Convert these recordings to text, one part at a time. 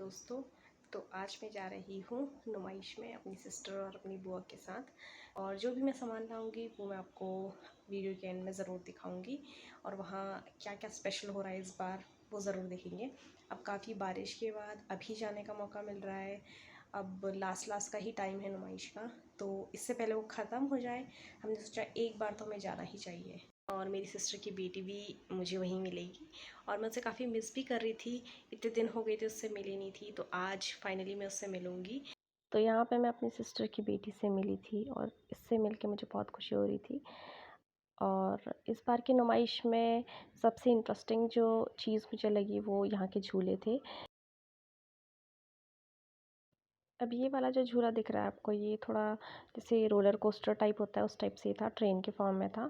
दोस्तों। तो आज मैं जा रही हूँ नुमाइश में अपनी सिस्टर और अपनी बुआ के साथ, और जो भी मैं सामान लाऊंगी वो मैं आपको वीडियो के एंड में ज़रूर दिखाऊंगी। और वहाँ क्या क्या स्पेशल हो रहा है इस बार वो ज़रूर देखेंगे। अब काफ़ी बारिश के बाद अभी जाने का मौका मिल रहा है। अब लास्ट का ही टाइम है नुमाइश का, तो इससे पहले वो ख़त्म हो जाए हमने सोचा एक बार तो हमें जाना ही चाहिए। और मेरी सिस्टर की बेटी भी मुझे वहीं मिलेगी, और मैं उससे काफ़ी मिस भी कर रही थी। इतने दिन हो गए थे उससे मिली नहीं थी, तो आज फाइनली मैं उससे मिलूँगी। तो यहाँ पे मैं अपनी सिस्टर की बेटी से मिली थी, और इससे मिल के मुझे बहुत खुशी हो रही थी। और इस बार की नुमाइश में सबसे इंटरेस्टिंग जो चीज़ मुझे लगी वो यहाँ के झूले थे। अब ये वाला जो झूला दिख रहा है आपको, ये थोड़ा जैसे रोलर कोस्टर टाइप होता है उस टाइप से था, ट्रेन के फॉर्म में था।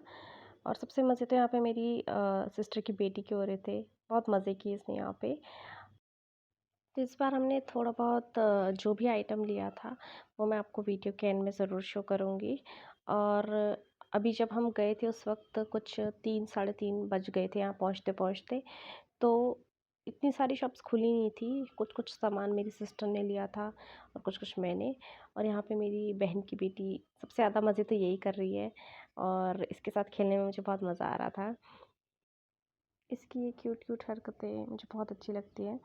और सबसे मज़े तो यहाँ पे मेरी सिस्टर की बेटी के हो रहे थे। बहुत मज़े किए इसने यहाँ पे। तो इस बार हमने थोड़ा बहुत जो भी आइटम लिया था वो मैं आपको वीडियो के एंड में ज़रूर शो करूँगी। और अभी जब हम गए थे उस वक्त कुछ 3 साढ़े 3 बज गए थे यहाँ पहुँचते पहुँचते। तो इतनी सारी शॉप्स खुली नहीं थी, कुछ सामान मेरी सिस्टर ने लिया था और कुछ मैंने। और यहाँ पे मेरी बहन की बेटी सबसे ज़्यादा मज़े तो यही कर रही है, और इसके साथ खेलने में मुझे बहुत मज़ा आ रहा था। इसकी ये क्यूट हरकतें मुझे बहुत अच्छी लगती हैं।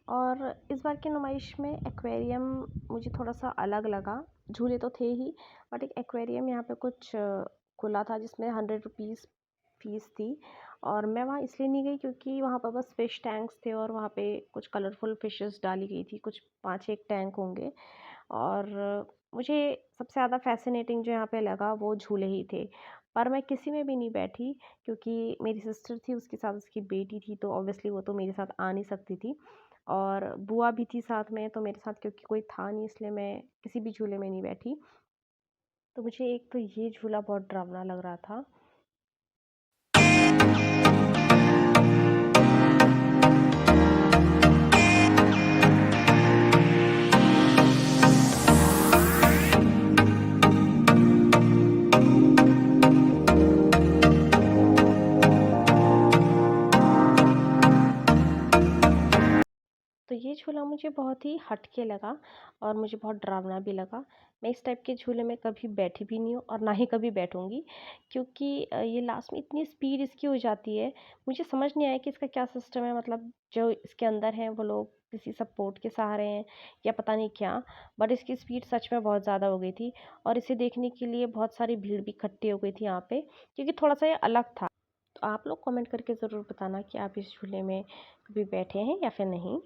और इस बार की नुमाइश में एक्वेरियम मुझे थोड़ा-सा अलग लगा। झूले तो थे ही, बट एक एक्वेरियम यहाँ पे कुछ खुला था जिसमें 100 रुपीज़ फ़ीस थी। और मैं वहाँ इसलिए नहीं गई क्योंकि वहाँ पर बस फ़िश टैंक्स थे, और वहाँ पे कुछ कलरफुल फ़िशेस डाली गई थी, कुछ 5-6 टैंक होंगे। और मुझे सबसे ज़्यादा फ़ैसिनेटिंग जो यहाँ पे लगा वो झूले ही थे। पर मैं किसी में भी नहीं बैठी क्योंकि मेरी सिस्टर थी, उसके साथ उसकी बेटी थी, तो ऑब्वियसली वो तो मेरे साथ आ नहीं सकती थी। और बुआ भी थी साथ में, तो मेरे साथ क्योंकि कोई था नहीं इसलिए मैं किसी भी झूले में नहीं बैठी। तो मुझे एक तो ये झूला बहुत डरावना लग रहा था। तो ये झूला मुझे बहुत ही हटके लगा और मुझे बहुत डरावना भी लगा। मैं इस टाइप के झूले में कभी बैठी भी नहीं हूँ और ना ही कभी बैठूँगी, क्योंकि ये लास्ट में इतनी स्पीड इसकी हो जाती है, मुझे समझ नहीं आया कि इसका क्या सिस्टम है। मतलब जो इसके अंदर हैं वो लोग किसी सपोर्ट के सहारे हैं या पता नहीं क्या, बट इसकी स्पीड सच में बहुत ज़्यादा हो गई थी। और इसे देखने के लिए बहुत सारी भीड़ भी इकट्ठी हो गई थी यहाँ पे, क्योंकि थोड़ा-सा ये अलग था। तो आप लोग कमेंट करके ज़रूर बताना कि आप इस झूले में कभी बैठे हैं या फिर नहीं।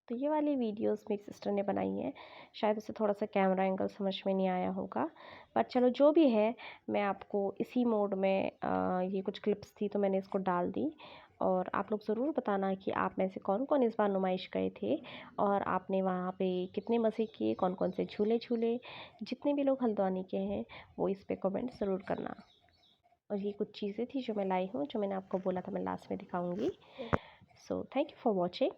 तो ये वाली वीडियोस मेरी सिस्टर ने बनाई हैं। शायद उसे थोड़ा-सा कैमरा एंगल समझ में नहीं आया होगा। बट चलो जो भी है, मैं आपको इसी मोड में ये कुछ क्लिप्स थी तो मैंने इसको डाल दी। और आप लोग ज़रूर बताना कि आप में से कौन-कौन इस बार नुमाइश गए थे, और आपने वहाँ पे कितने मज़े किए, कौन-कौन से झूले झूले। जितने भी लोग हल्द्वानी के हैं वो इस पे कमेंट ज़रूर करना। और ये कुछ चीज़ें थी जो मैं लाई हूँ, जो मैंने आपको बोला था मैं लास्ट में दिखाऊँगी। So thank you for watching.